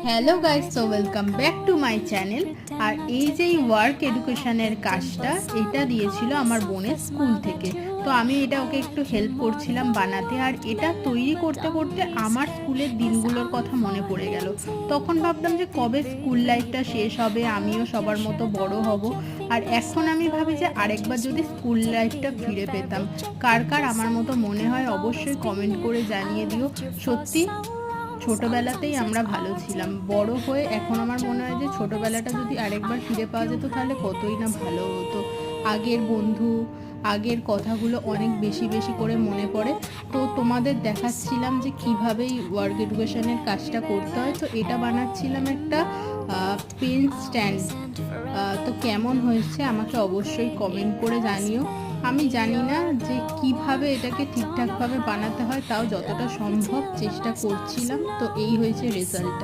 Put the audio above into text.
Hello guys, so welcome back to my channel. আর এই যে ওয়ার্ক এডুকেশনের কাজটা, এটা দিয়েছিল আমার বোনের স্কুল থেকে। তো আমি এটা ওকে একটু হেল্প করছিলাম বানাতে। আর এটা তৈরি করতে করতে আমার স্কুলের দিনগুলোর কথা মনে পড়ে গেল। তখন ভাবতাম যে কবে স্কুল লাইফটা শেষ হবে, আমিও সবার মতো বড় হব। আর এখন আমি ভাবি যে আরেকবার যদি স্কুল লাইফটা ফিরে পেতাম। কার কার আমার মতো মনে হয় অবশ্যই কমেন্ট করে জানিয়ে দিও। সত্যি ছোটবেলাতেই আমরা ভালো ছিলাম। বড় হয়ে এখন আমার মনে হয় যে ছোটবেলাটা যদি আরেকবার ফিরে পাওয়া যেত তাহলে কতই না ভালো হতো। আগের বন্ধু, আগের কথাগুলো অনেক বেশি বেশি করে মনে পড়ে। তো তোমাদের দেখাচ্ছিলাম যে কীভাবে এই ওয়ার্ক এডুকেশনের কাজটা করতে হয়। তো এটা বানাচ্ছিলাম একটা পেন স্ট্যান্ড। তো কেমন হয়েছে আমাকে অবশ্যই কমেন্ট করে জানিও। আমি জানি না যে কিভাবে এটাকে ঠিকঠাকভাবে বানাতে হয়, তাও যতটা সম্ভব চেষ্টা করছিলাম। তো এই হয়েছে রেজাল্ট।